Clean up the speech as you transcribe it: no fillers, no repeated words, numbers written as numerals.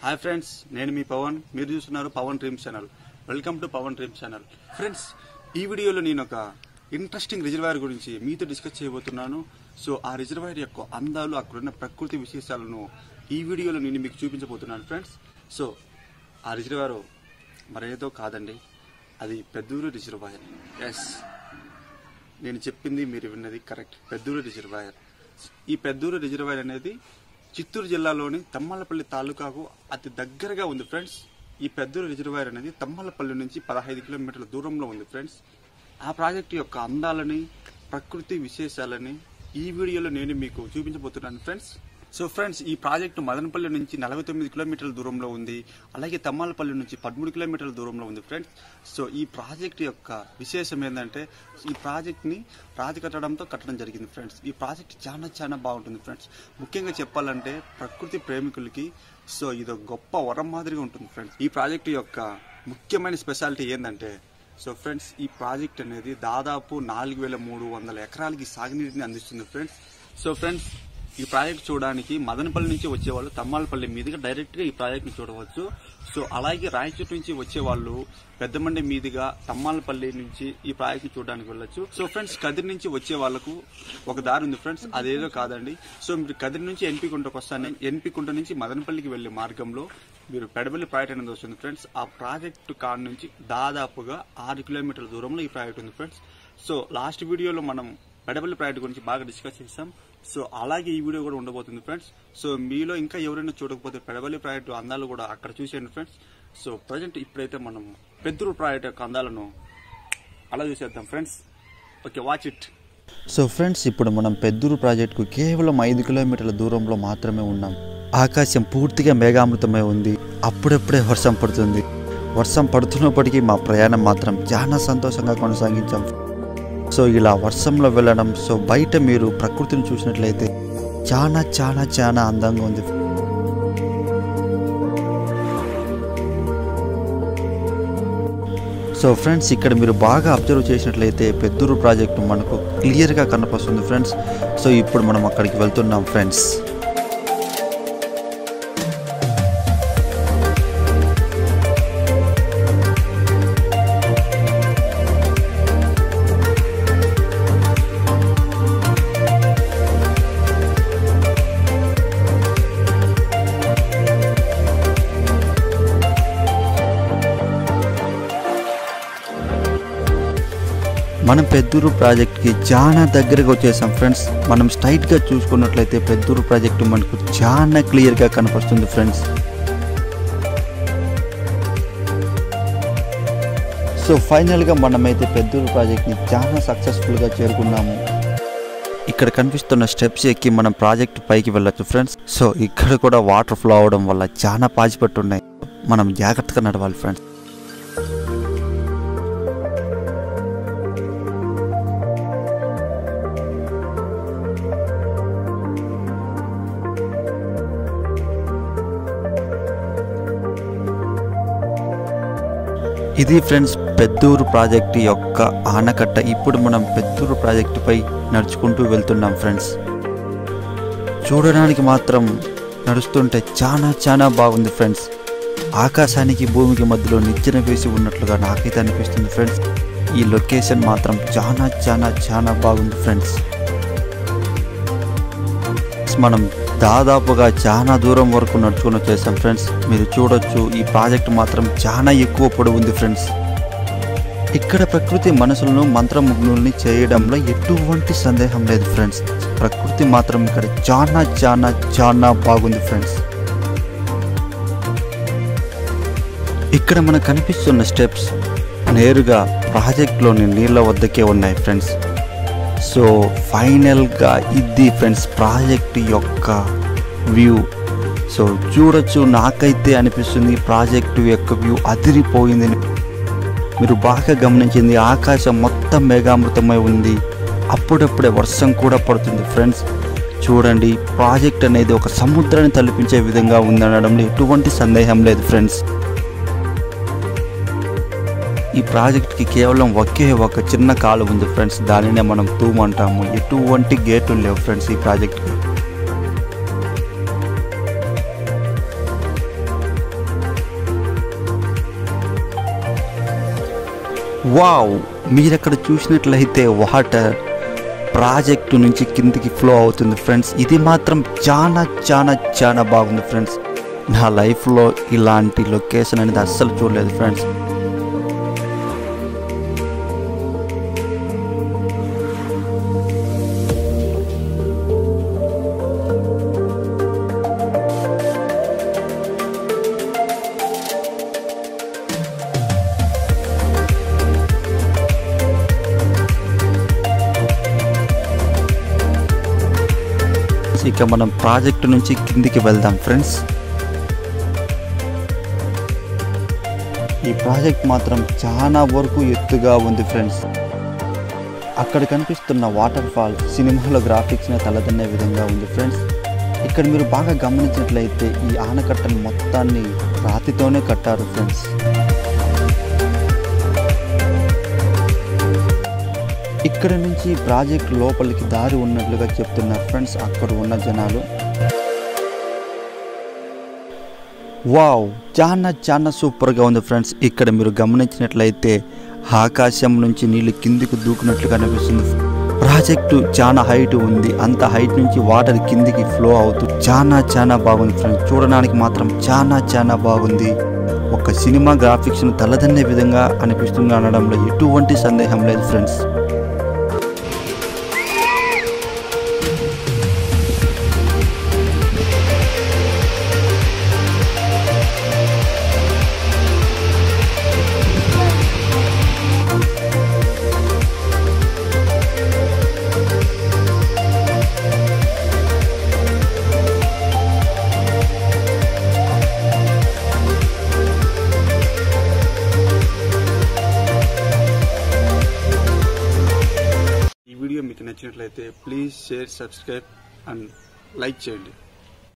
Hi friends, నేను మీ పవన్. మీరు చూస్తున్నారు Pawan dreams channel. Welcome to Pawan dreams channel. Friends, ఈ వీడియోలో నేను ఒక ఇంట్రెస్టింగ్ రిజర్వాయర్ గురించి మీతో డిస్కస్ చేయబోతున్నాను. సో ఆ రిజర్వాయర్ యొక్క అందాలు, అక్కడున్న ప్రకృతి విశేషాలను ఈ వీడియోలో నేను మీకు చూపించబోతున్నాను ఫ్రెండ్స్. సో ఆ రిజర్వాయర్ మరేదో కాదండి, అది పెద్దూరు రిజర్వాయర్. ఎస్, నేను చెప్పింది మీరు విన్నది కరెక్ట్, పెద్దూరు రిజర్వాయర్. ఈ పెద్దూరు రిజర్వాయర్ అనేది చిత్తూరు జిల్లాలోని తమ్మలపల్లి తాలూకాకు అతి దగ్గరగా ఉంది ఫ్రెండ్స్. ఈ పెద్దూరు రిజర్వాయర్ అనేది తమ్మలపల్లి నుంచి 15 కిలోమీటర్ల దూరంలో ఉంది ఫ్రెండ్స్. ఆ ప్రాజెక్టు యొక్క అందాలని, ప్రకృతి విశేషాలని ఈ వీడియోలో నేను మీకు చూపించబోతున్నాను ఫ్రెండ్స్. సో ఫ్రెండ్స్, ఈ ప్రాజెక్టు మదనపల్లి నుంచి 49 కిలోమీటర్ల దూరంలో ఉంది, అలాగే తమ్మలపల్లి నుంచి 13 కిలోమీటర్ల దూరంలో ఉంది ఫ్రెండ్స్. సో ఈ ప్రాజెక్టు యొక్క విశేషం ఏంటంటే, ఈ ప్రాజెక్ట్ని రాతి కట్టడంతో కట్టడం జరిగింది ఫ్రెండ్స్. ఈ ప్రాజెక్ట్ చాలా బాగుంటుంది ఫ్రెండ్స్. ముఖ్యంగా చెప్పాలంటే ప్రకృతి ప్రేమికులకి సో ఇది గొప్ప వరం మాదిరిగా ఉంటుంది ఫ్రెండ్స్. ఈ ప్రాజెక్టు యొక్క ముఖ్యమైన స్పెషాలిటీ ఏంటంటే, సో ఫ్రెండ్స్, ఈ ప్రాజెక్ట్ అనేది దాదాపు 4300 ఎకరాలకి సాగునీటిని అందిస్తుంది ఫ్రెండ్స్. సో ఫ్రెండ్స్, ఈ ప్రాజెక్ట్ చూడడానికి మదనపల్లి నుంచి వచ్చేవాళ్ళు తమ్మలపల్లి మీదుగా డైరెక్ట్ గా ఈ ప్రాజెక్ట్ ని చూడవచ్చు. సో అలాగే రాయచూరు నుంచి వచ్చేవాళ్ళు పెద్దమండి మీదుగా తమ్మలపల్లి నుంచి ఈ ప్రాజెక్ట్ ని చూడడానికి వెళ్ళొచ్చు. సో ఫ్రెండ్స్, కదిరి నుంచి వచ్చే వాళ్ళకు ఒక దారి ఉంది ఫ్రెండ్స్, అదేదో కాదండి. సో మీరు కదిరి నుంచి ఎన్పికుంటకు వస్తాను, ఎన్పికుంట నుంచి మదనపల్లికి వెళ్లే మార్గంలో మీరు పెడబల్లి ప్రాజెక్ట్ అనేది వస్తుంది ఫ్రెండ్స్. ఆ ప్రాజెక్టు కాడ నుంచి దాదాపుగా 6 కిలోమీటర్ల దూరంలో ఈ ప్రాజెక్ట్ ఉంది ఫ్రెండ్స్. సో లాస్ట్ వీడియోలో మనం పెడబల్లి ప్రాజెక్ట్ గురించి బాగా డిస్కస్ చేసాం. సో అలాగే ఈ వీడియో కూడా ఉండబోతుంది ఫ్రెండ్స్. సో మీలో ఇంకా ఎవరైనా చూడకపోతే పెడబల్లి ప్రాజెక్టు అందాలు కూడా అక్కడ చూసేయండి ఫ్రెండ్స్. సో ప్రజెంట్ ఇప్పుడైతే మనం పెద్దూరు ప్రాజెక్ట్ యొక్క అందాలను అలా చూసేద్దాం friends. Okay, watch it. So friends, ఇప్పుడు మనం పెద్దూరు ప్రాజెక్టుకు కేవలం 5 కిలోమీటర్ల దూరంలో మాత్రమే ఉన్నాం. ఆకాశం పూర్తిగా మేఘామృతమై ఉంది. అప్పుడప్పుడే వర్షం పడుతుంది. వర్షం పడుతున్నప్పటికీ మా ప్రయాణం మాత్రం చాలా సంతోషంగా కొనసాగించాం. సో ఇలా వర్షంలో వెళ్ళడం, సో బయట మీరు ప్రకృతిని చూసినట్లయితే చాలా అందంగా ఉంది. సో ఫ్రెండ్స్, ఇక్కడ మీరు బాగా అబ్జర్వ్ చేసినట్లయితే పెద్దూరు ప్రాజెక్టు మనకు క్లియర్గా కనపడుతుంది ఫ్రెండ్స్. సో ఇప్పుడు మనం అక్కడికి వెళ్తున్నాం ఫ్రెండ్స్. మనం పెద్దూరు ప్రాజెక్ట్కి చాలా దగ్గరగా వచ్చేసాం ఫ్రెండ్స్. మనం స్ట్రైట్గా చూసుకున్నట్లయితే పెద్దూరు ప్రాజెక్టు మనకు చాలా క్లియర్గా కనపడుతుంది ఫ్రెండ్స్. సో ఫైనల్గా మనమైతే పెద్దూరు ప్రాజెక్ట్ని చాలా సక్సెస్ఫుల్గా చేరుకున్నాము. ఇక్కడ కనిపిస్తున్న స్టెప్స్ ఎక్కి మనం ప్రాజెక్ట్ పైకి వెళ్ళొచ్చు ఫ్రెండ్స్. సో ఇక్కడ కూడా వాటర్ ఫ్లో అవడం వల్ల చాలా పాచిపట్టున్నాయి. మనం జాగ్రత్తగా నడవాలి ఫ్రెండ్స్. ఇది ఫ్రెండ్స్ పెద్దూరు ప్రాజెక్టు యొక్క ఆనకట్ట. ఇప్పుడు మనం పెద్దూరు ప్రాజెక్టుపై నడుచుకుంటూ వెళ్తున్నాం ఫ్రెండ్స్. చూడడానికి మాత్రం నడుస్తుంటే చాలా బాగుంది ఫ్రెండ్స్. ఆకాశానికి భూమికి మధ్యలో నిచ్చెన వేసి ఉన్నట్లుగా నాకైతే అనిపిస్తుంది ఫ్రెండ్స్. ఈ లొకేషన్ మాత్రం చాలా బాగుంది ఫ్రెండ్స్. మనం దాదాపుగా చాలా దూరం వరకు నడుచుకుని వచ్చేసాం ఫ్రెండ్స్. మీరు చూడొచ్చు, ఈ ప్రాజెక్ట్ మాత్రం చాలా ఎక్కువ పొడవు ఉంది ఫ్రెండ్స్. ఇక్కడ ప్రకృతి మనసులను మంత్రముగ్నుల్ని చేయడంలో ఎటువంటి సందేహం లేదు ఫ్రెండ్స్. ప్రకృతి మాత్రం ఇక్కడ చాలా బాగుంది ఫ్రెండ్స్. ఇక్కడ మనకు కనిపిస్తున్న స్టెప్స్ నేరుగా ప్రాజెక్ట్లోని నీళ్ళ వద్దకే ఉన్నాయి ఫ్రెండ్స్. సో ఫైనల్గా ఇది ఫ్రెండ్స్ ప్రాజెక్ట్ యొక్క వ్యూ. సో చూడొచ్చు, నాకైతే అనిపిస్తుంది ప్రాజెక్టు యొక్క వ్యూ అదిరిపోయింది. మీరు బాగా గమనించింది, ఆకాశం మొత్తం మేఘామృతమై ఉంది. అప్పుడప్పుడే వర్షం కూడా పడుతుంది ఫ్రెండ్స్. చూడండి, ప్రాజెక్ట్ అనేది ఒక సముద్రాన్ని తలపించే విధంగా ఉందనడంలో ఎటువంటి సందేహం లేదు ఫ్రెండ్స్. ఈ ప్రాజెక్ట్కి కేవలం ఒకే ఒక చిన్న కాలువ ఉంది ఫ్రెండ్స్. దానినే మనం తూము అంటాము. ఎటువంటి గేట్లు లేవు ఫ్రెండ్స్ ఈ ప్రాజెక్ట్కి. వావ్, మీరక్కడ చూసినట్లయితే వాటర్ ప్రాజెక్టు నుంచి కిందికి ఫ్లో అవుతుంది ఫ్రెండ్స్. ఇది మాత్రం చాలా చాలా చాలా బాగుంది ఫ్రెండ్స్. నా లైఫ్లో ఇలాంటి లొకేషన్ అనేది అస్సలు చూడలేదు ఫ్రెండ్స్. ఇక మనం ప్రాజెక్టు నుంచి కిందికి వెళ్దాం ఫ్రెండ్స్. ఈ ప్రాజెక్ట్ మాత్రం చాలా వరకు ఎత్తుగా ఉంది ఫ్రెండ్స్. అక్కడ కనిపిస్తున్న వాటర్ ఫాల్ సినిమాలో గ్రాఫిక్స్ని తలదన్నే విధంగా ఉంది ఫ్రెండ్స్. ఇక్కడ మీరు బాగా గమనించినట్లయితే ఈ ఆనకట్టను మొత్తాన్ని రాతితోనే కట్టారు ఫ్రెండ్స్. ఇక్కడ నుంచి ప్రాజెక్ట్ లోపలికి దారి ఉన్నట్లుగా చెప్తున్నారు ఫ్రెండ్స్ అక్కడ ఉన్న జనాలు. వావ్, చాలా చాలా సూపర్గా ఉంది ఫ్రెండ్స్. ఇక్కడ మీరు గమనించినట్లయితే ఆకాశం నుంచి నీళ్లు కిందికి దూకినట్లు కనిపిస్తుంది. ప్రాజెక్టు చాలా హైట్ ఉంది. అంత హైట్ నుంచి వాటర్ కిందికి ఫ్లో అవుతూ చాలా చాలా బాగుంది ఫ్రెండ్స్. చూడడానికి మాత్రం చాలా చాలా బాగుంది. ఒక సినిమా గ్రాఫిక్స్ను తలదన్నే విధంగా అనిపిస్తుంది అనడంలో ఎటువంటి సందేహం లేదు ఫ్రెండ్స్. ఈ వీడియో మీకు నచ్చినట్లయితే please share, subscribe and like చేయండి.